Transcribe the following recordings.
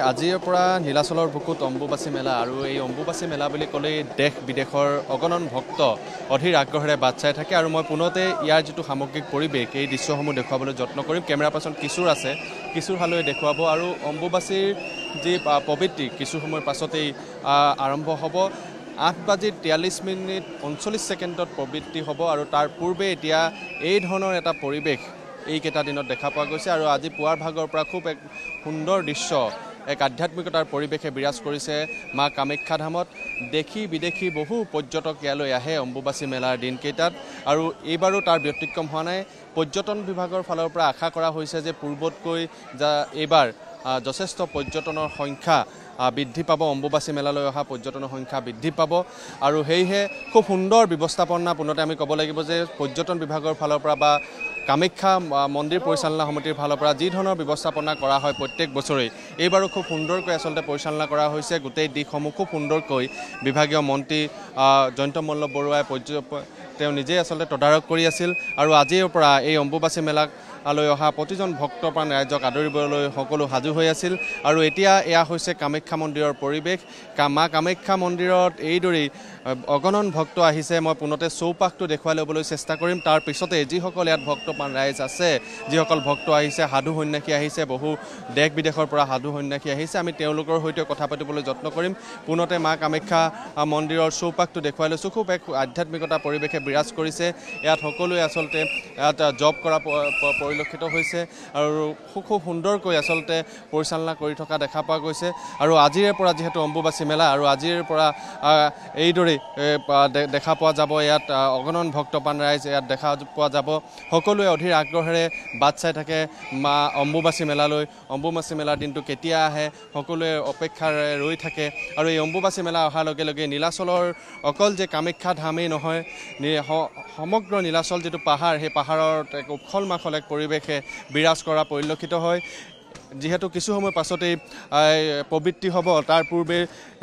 আজিৰ পৰা নীলাচলৰ বুকুত অম্বুবাচী মেলা আৰু এই অম্বুবাচী মেলা বুলি ক'লেই দেশ বিদেশৰ অগণন ভক্ত অধীৰ আগ্ৰহেৰে বাট চাই থাকে আৰু মই পুনতে ইয়াৰ যিটো সামগ্ৰিক পৰিৱেশ এই দৃশ্যসমূহ দেখুৱাবলৈ যত্ন কৰিম। কেমেৰা পাৰ্চন কিশোৰ আছে, কিশোৰ হালৈ দেখুৱাব আৰু অম্বুবাচীৰ যি পবিত্ৰী কিছু সময়ৰ পাছতেই আৰম্ভ হ'ব। 8:43:39 পবিত্ৰী হ'ব আৰু তাৰ পূৰ্বে এতিয়া এই ধৰণৰ এটা পৰিৱেশ এইকেইটা দিনত দেখা পোৱা গৈছে আৰু আজি পুৱাৰ ভাগৰ পৰা খুব এক সুন্দৰ দৃশ্য, এক আধ্যাত্মিকতাৰ পৰিৱেশে বিৰাজ কৰিছে মা কামাখ্যা ধামত। দেশী বিদেশী বহু পৰ্যটক ইয়ালৈ আহে অম্বুবাচী মেলাৰ দিনকেইটাত আৰু এইবাৰো তাৰ ব্যতিক্ৰম হোৱা নাই। পৰ্যটন বিভাগৰ ফালৰ পৰা আশা কৰা হৈছে যে পূৰ্বতকৈ এইবাৰ যথেষ্ট পৰ্যটনৰ সংখ্যা বৃদ্ধি পাব, অম্বুবাচী মেলালৈ অহা পৰ্যটনৰ সংখ্যা বৃদ্ধি পাব আৰু সেয়েহে খুব সুন্দৰ ব্যৱস্থাপনা পুনতে আমি ক'ব লাগিব যে পৰ্যটন বিভাগৰ ফালৰ পৰা বা কামাখ্যা মন্দিৰ পৰিচালনা সমিতিৰ ফালৰ পৰা যি ধৰণৰ ব্যৱস্থাপনা কৰা হয় প্ৰত্যেক বছৰেই, এইবাৰো খুব সুন্দৰকৈ আচলতে পৰিচালনা কৰা হৈছে। গোটেই দিশসমূহ খুব সুন্দৰকৈ বিভাগীয় মন্ত্ৰী জয়ন্ত মল্ল বৰুৱাই তেওঁ নিজেই আচলতে তদাৰক কৰি আছিল আৰু আজিৰ পৰা এই অম্বুবাচী মেলালৈ অহা প্ৰতিজন ভক্তপ্ৰাণ ৰাইজক আদৰিবলৈ সকলো সাজু হৈ আছিল আৰু এতিয়া এয়া হৈছে কামাখ্যা মন্দিৰৰ পৰিৱেশ। মা কামাখ্যা মন্দিৰত এইদৰেই অগণন ভক্ত আহিছে। মই পুনতে চৌপাশটো দেখুৱাই ল'বলৈ চেষ্টা কৰিম। তাৰ পিছতে যিসকল ইয়াত ভক্তপ্ৰাণ ৰাইজ আছে, যিসকল ভক্ত আহিছে, সাধু সন্যাসী আহিছে, বহু দেশ বিদেশৰ পৰা সাধু সন্যাসী আহিছে, আমি তেওঁলোকৰ সৈতে কথা পাতিবলৈ যত্ন কৰিম। পুনতে মা কামাখ্যা মন্দিৰৰ চৌপাশটো দেখুৱাই লৈছোঁ। খুব এক আধ্যাত্মিকতা পৰিৱেশে বিৰাজ কৰিছে। ইয়াত সকলোৱে আচলতে ইয়াত জব কৰা পৰিলক্ষিত হৈছে আৰু খুব সুন্দৰকৈ আচলতে পৰিচালনা কৰি থকা দেখা পোৱা গৈছে আৰু আজিৰে পৰা যিহেতু অম্বুবাচী মেলা আৰু আজিৰ পৰা এইদৰে দেখা পোৱা যাব। ইয়াত অগণন ভক্তপ্ৰাণ ৰাইজ ইয়াত দেখা পোৱা যাব। সকলোৱে অধীৰ আগ্ৰহেৰে বাট চাই থাকে মা অম্বুবাচী মেলালৈ। অম্বুবাচী মেলাৰ দিনটো কেতিয়া আহে সকলোৱে অপেক্ষাৰে ৰৈ থাকে আৰু এই অম্বুবাচী মেলা অহাৰ লগে লগে নীলাচলৰ অকল যে কামাখ্যা ধামেই নহয়, সমগ্ৰ নীলাচল যিটো পাহাৰ, সেই পাহাৰত এক উখল মাখল এক পৰিৱেশে বিৰাজ কৰা পৰিলক্ষিত হয়। যিহেতু কিছু সময় পাছতেই পবিত্ৰী হ'ব, তাৰ পূৰ্বে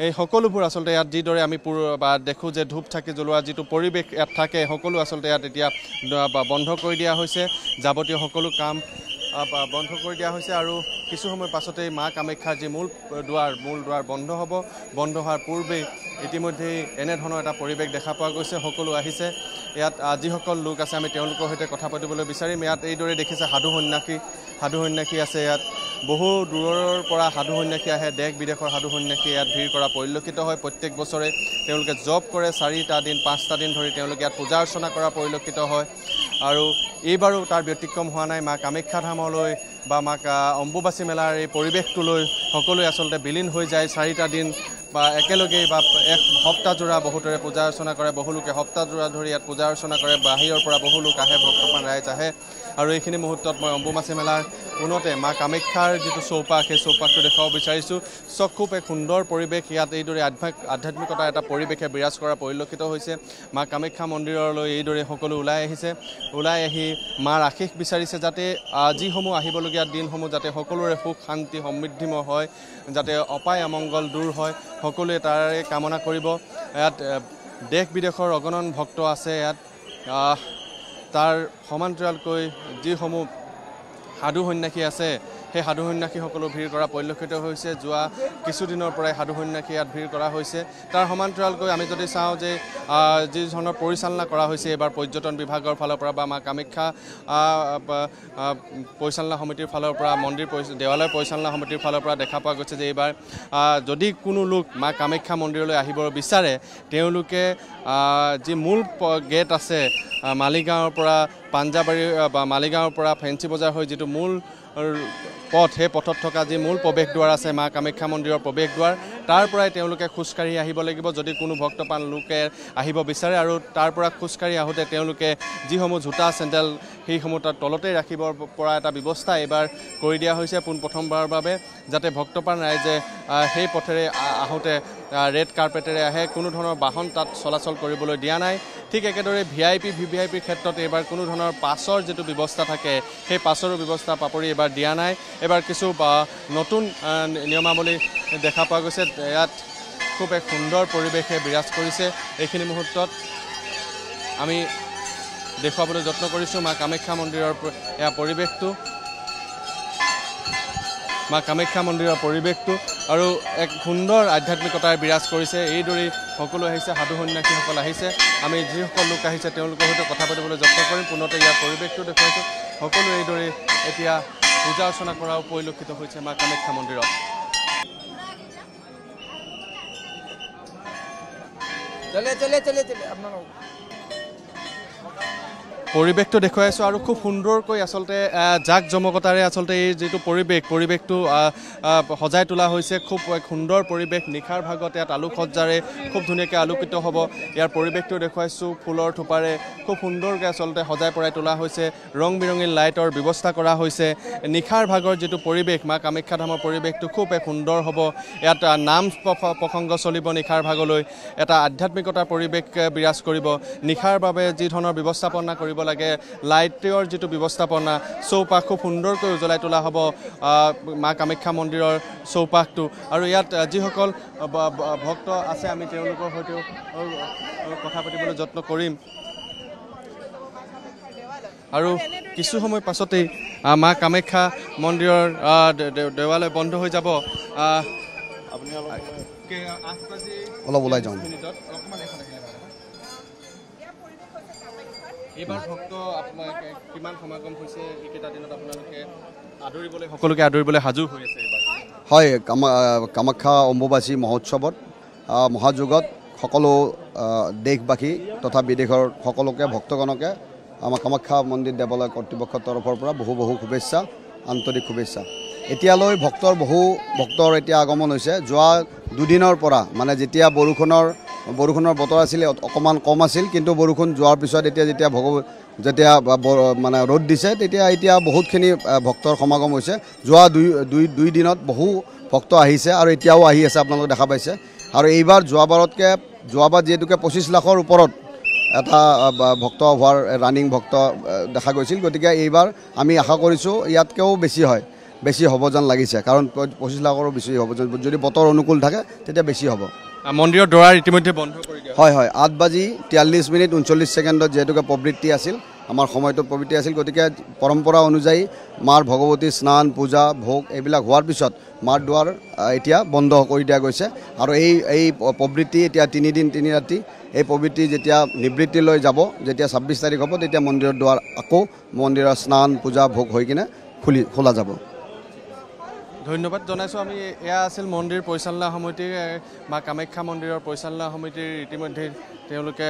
এই সকলোবোৰ আচলতে ইয়াত যিদৰে আমি দেখোঁ যে ধূপ চাকি জ্বলোৱা যিটো পৰিৱেশ ইয়াত থাকে, সকলো আচলতে ইয়াত এতিয়া বন্ধ কৰি দিয়া হৈছে। যাৱতীয় সকলো কাম বন্ধ কৰি দিয়া হৈছে আৰু কিছু সময় পাছতেই মা কামাখ্যাৰ যি মূল দুৱাৰ বন্ধ হ'ব। বন্ধ হোৱাৰ পূৰ্বেই ইতিমধ্যেই এনেধৰণৰ এটা পৰিৱেশ দেখা পোৱা গৈছে। সকলো আহিছে ইয়াত। যিসকল লোক আছে আমি তেওঁলোকৰ সৈতে কথা পাতিবলৈ বিচাৰিম। ইয়াত এইদৰে দেখিছে সাধু সন্যাসী আছে। ইয়াত বহু দূৰৰ পৰা সাধু সন্যাসী আহে, দেশ বিদেশৰ সাধু সন্যাসী ইয়াত ভিৰ কৰা পৰিলক্ষিত হয়। প্ৰত্যেক বছৰে তেওঁলোকে জব কৰে, 4টা দিন 5টা দিন ধৰি তেওঁলোকে ইয়াত পূজা অৰ্চনা কৰা পৰিলক্ষিত হয় আৰু এইবাৰো তাৰ ব্যতিক্ৰম হোৱা নাই। মা কামাখ্যা ধামলৈ বা মা অম্বুবাচী মেলাৰ এই পৰিৱেশটোলৈ সকলোৱে আচলতে বিলীন হৈ যায়। 4টা দিন বা একেলগেই বা এক সপ্তাহজোৰা বহুতৰে পূজা অৰ্চনা কৰে। বহু লোকে সপ্তাহজোৰা ধৰি ইয়াত পূজা অৰ্চনা কৰে। বাহিৰৰ পৰা বহু লোক আহে, ভক্তপ্ৰাণ ৰাইজ আহে আৰু এইখিনি মুহূৰ্তত মই অম্বুবাচী মেলাৰ পুনতে মা কামাখ্যাৰ যিটো চৌপাশ, সেই চৌপাশটো দেখুৱাব বিচাৰিছোঁ। খুব এক সুন্দৰ পৰিৱেশ। ইয়াত এইদৰে আধ্যাত্মিকতাৰ এটা পৰিৱেশে বিৰাজ কৰা পৰিলক্ষিত হৈছে। মা কামাখ্যা মন্দিৰলৈ এইদৰে সকলো ওলাই আহিছে। ওলাই আহি মাৰ আশীষ বিচাৰিছে যাতে যিসমূহ আহিবলগীয়া দিনসমূহ যাতে সকলোৰে সুখ শান্তি সমৃদ্ধিময় হয়, যাতে অপায় অমংগল দূৰ হয়, সকলোৱে তাৰে কামনা কৰিব। ইয়াত দেশ বিদেশৰ অগণন ভক্ত আছে। ইয়াত তাৰ সমান্তৰালকৈ যিসমূহ সাধু সন্যাসী আছে, সেই সাধু সন্যাসীসকলো ভিৰ কৰা পৰিলক্ষিত হৈছে। যোৱা কিছুদিনৰ পৰাই সাধু সন্যাসী ইয়াত ভিৰ কৰা হৈছে। তাৰ সমান্তৰালকৈ আমি যদি চাওঁ যে যি ধৰণৰ পৰিচালনা কৰা হৈছে এইবাৰ পৰ্যটন বিভাগৰ ফালৰ পৰা বা মা কামাখ্যা পৰিচালনা সমিতিৰ ফালৰ পৰা, দেৱালয় পৰিচালনা সমিতিৰ ফালৰ পৰা দেখা পোৱা গৈছে যে এইবাৰ যদি কোনো লোক মা কামাখ্যা মন্দিৰলৈ আহিব বিচাৰে, তেওঁলোকে যি মূল গেট আছে মালিগাঁৱৰ পৰা পাঞ্জাবাৰী বা মালিগাঁৱৰ পৰা ফেঞ্চি বজাৰ হৈ যিটো মূল পথ, সেই পথত থকা যি মূল প্ৰৱেশদ্বাৰ আছে মা কামাখ্যা মন্দিৰৰ প্ৰৱেশদ্বাৰ, তাৰ পৰাই তেওঁলোকে খোজকাঢ়ি আহিব লাগিব যদি কোনো ভক্তপ্ৰাণ লোকে আহিব বিচাৰে আৰু তাৰ পৰা খোজকাঢ়ি আহোঁতে তেওঁলোকে যিসমূহ জোতা চেণ্ডেল সেইসমূহ তাত তলতেই ৰাখিব পৰা এটা ব্যৱস্থা এইবাৰ কৰি দিয়া হৈছে পোনপ্ৰথমবাৰৰ বাবে, যাতে ভক্তপ্ৰাণ ৰাইজে সেই পথেৰে আহোঁতে ৰেড কাৰ্পেটেৰে আহে। কোনো ধৰণৰ বাহন তাত চলাচল কৰিবলৈ দিয়া নাই। ঠিক একেদৰে VVIPৰ ক্ষেত্ৰত এইবাৰ কোনো ধৰণৰ পাছৰ যিটো ব্যৱস্থা থাকে, সেই পাছৰো ব্যৱস্থা পাপৰি এইবাৰ দিয়া নাই। এবাৰ কিছু নতুন নিয়মাৱলী দেখা পোৱা গৈছে। ইয়াত খুব এক সুন্দৰ পৰিৱেশে বিৰাজ কৰিছে। এইখিনি মুহূৰ্তত আমি দেখুৱাবলৈ যত্ন কৰিছোঁ মা কামাখ্যা মন্দিৰৰ এয়া পৰিৱেশটো। মা কামাখ্যা মন্দিৰৰ পৰিৱেশটো আৰু এক সুন্দৰ আধ্যাত্মিকতাৰ বিৰাজ কৰিছে এইদৰে সকলো আহিছে সাধু সন্যাসীসকল আহিছে আমি যিসকল লোক আহিছে তেওঁলোকৰ সৈতে কথা পাতিবলৈ যত্ন কৰিম পুনতে ইয়াৰ পৰিৱেশটো দেখুৱাইছোঁ সকলো এইদৰে এতিয়া পূজা অৰ্চনা কৰাও পৰিলক্ষিত হৈছে মা কামাখ্যা মন্দিৰত চলে আপনাৰা পৰিৱেশটো দেখুৱাইছোঁ আৰু খুব সুন্দৰকৈ আচলতে জাক জমকতাৰে আচলতে এই যিটো পৰিৱেশটো সজাই তোলা হৈছে খুব এক সুন্দৰ পৰিৱেশ নিশাৰ ভাগত ইয়াত আলোকসজ্জাৰে খুব ধুনীয়াকৈ আলোকিত হ'ব ইয়াৰ পৰিৱেশটো দেখুৱাইছোঁ ফুলৰ থোপাৰে খুব সুন্দৰকৈ আচলতে সজাই পৰাই তোলা হৈছে ৰং বিৰঙী লাইটৰ ব্যৱস্থা কৰা হৈছে নিশাৰ ভাগৰ যিটো পৰিৱেশ মা কামাখ্যা ধামৰ পৰিৱেশটো খুব এক সুন্দৰ হ'ব ইয়াত নাম প্ৰসংগ চলিব নিশাৰ ভাগলৈ এটা আধ্যাত্মিকতাৰ পৰিৱেশ বিৰাজ কৰিব নিশাৰ বাবে যি ধৰণৰ ব্যৱস্থাপনা কৰিব লাগে লাইটৰ যিটো ব্যৱস্থাপনা চৌপাশ খুব সুন্দৰকৈ উজ্বলাই তোলা হ'ব মা কামাখ্যা মন্দিৰৰ চৌপাশটো আৰু ইয়াত যিসকল ভক্ত আছে আমি তেওঁলোকৰ সৈতেও কথা পাতিবলৈ যত্ন কৰিম আৰু কিছু সময় পাছতেই মা কামাখ্যা মন্দিৰৰ দেৱালয় বন্ধ হৈ যাব অলপ ওলাই যাওঁ এইবাৰ ভক্ত আপোনালোকে কিমান সমাগম হৈছে এইকেইটা দিনত আপোনালোকে সকলোকে আদৰিবলৈ সাজু হৈ আছে এইবাৰ হয় কামাখ্যা অম্বুবাচী মহোৎসৱত মহাযুগত সকলো দেশবাসী তথা বিদেশৰ সকলোকে ভক্তগণকে আমাৰ কামাখ্যা মন্দিৰ দেৱালয় কৰ্তৃপক্ষৰ তৰফৰ পৰা বহু শুভেচ্ছা আন্তৰিক শুভেচ্ছা এতিয়ালৈ বহু ভক্তৰ এতিয়া আগমন হৈছে যোৱা দুদিনৰ পৰা মানে যেতিয়া বৰষুণৰ বতৰ আছিল অকণমান কম আছিল কিন্তু বৰষুণ যোৱাৰ পিছত যেতিয়া মানে ৰ'দ দিছে এতিয়া বহুতখিনি ভক্তৰ সমাগম হৈছে যোৱা দুই দিনত বহু ভক্ত আহিছে আৰু এতিয়াও আহি আছে আপোনালোকে দেখা পাইছে আৰু এইবাৰ যোৱাবাৰ যিহেতুকে 25 লাখৰ ওপৰত এটা ভক্ত হোৱাৰ ৰানিং ভক্ত দেখা গৈছিল গতিকে এইবাৰ আমি আশা কৰিছোঁ ইয়াতকৈও বেছি হ'ব যেন লাগিছে কাৰণ 25 লাখৰো বেছি হ'ব যদি বতৰ অনুকূল থাকে তেতিয়া বেছি হ'ব মন্দিৰৰ দুৱাৰ ইতিমধ্যে বন্ধ কৰি দিয়া হয় 8:43:39 যেহেতুকে প্ৰবৃত্তি আছিল আমাৰ সময়টো প্ৰবৃত্তি আছিল গতিকে পৰম্পৰা অনুযায়ী মাৰ ভগৱতী স্নান পূজা ভোগ এইবিলাক হোৱাৰ পিছত মাৰ দুৱাৰ এতিয়া বন্ধ কৰি দিয়া গৈছে আৰু এই প্ৰবৃত্তি এতিয়া 3 দিন 3 ৰাতি এই প্ৰবৃত্তি যেতিয়া নিবৃত্তিলৈ যাব যেতিয়া 26 তাৰিখ হ'ব তেতিয়া মন্দিৰৰ দুৱাৰ আকৌ মন্দিৰৰ স্নান পূজা ভোগ হৈ কিনে খোলা যাব ধন্যবাদ জনাইছোঁ আমি এয়া আছিল মন্দিৰ পৰিচালনা সমিতি মা কামাখ্যা মন্দিৰৰ পৰিচালনা সমিতিৰ ইতিমধ্যে তেওঁলোকে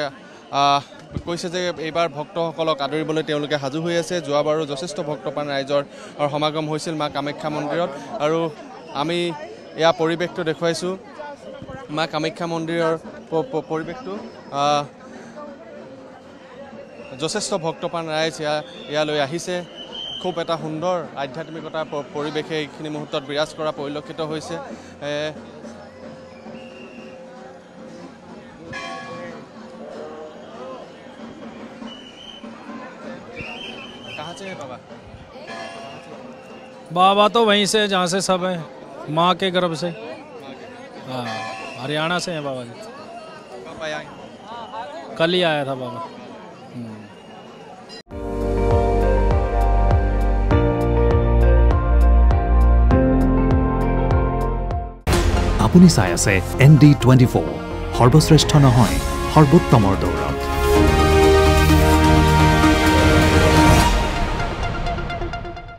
কৈছে যে এইবাৰ ভক্তসকলক আদৰিবলৈ তেওঁলোকে সাজু হৈ আছে যোৱাবাৰো যথেষ্ট ভক্তপ্ৰাণ ৰাইজৰ সমাগম হৈছিল মা কামাখ্যা মন্দিৰত আৰু আমি এয়া পৰিৱেশটো দেখুৱাইছোঁ মা কামাখ্যা মন্দিৰৰ পৰিৱেশটো যথেষ্ট ভক্তপ্ৰাণ ৰাইজ ইয়ালৈ আহিছে খুব এটা সুন্দৰ আধ্যাত্মিকতাৰ পৰিৱেশে এইখিনি মুহূৰ্তত বিৰাজ কৰা পৰিলক্ষিত হৈছে कहाँ से है बाबा तो वहीं से जहाँ से सब है माँ के गर्भ से हाँ हरियाणा से हैं बाबा जी कब आया कल ही आया था बाबा আপুনি চাই আছে ND24 সৰ্বশ্ৰেষ্ঠ নহয় সৰ্বোত্তমৰ দৌৰত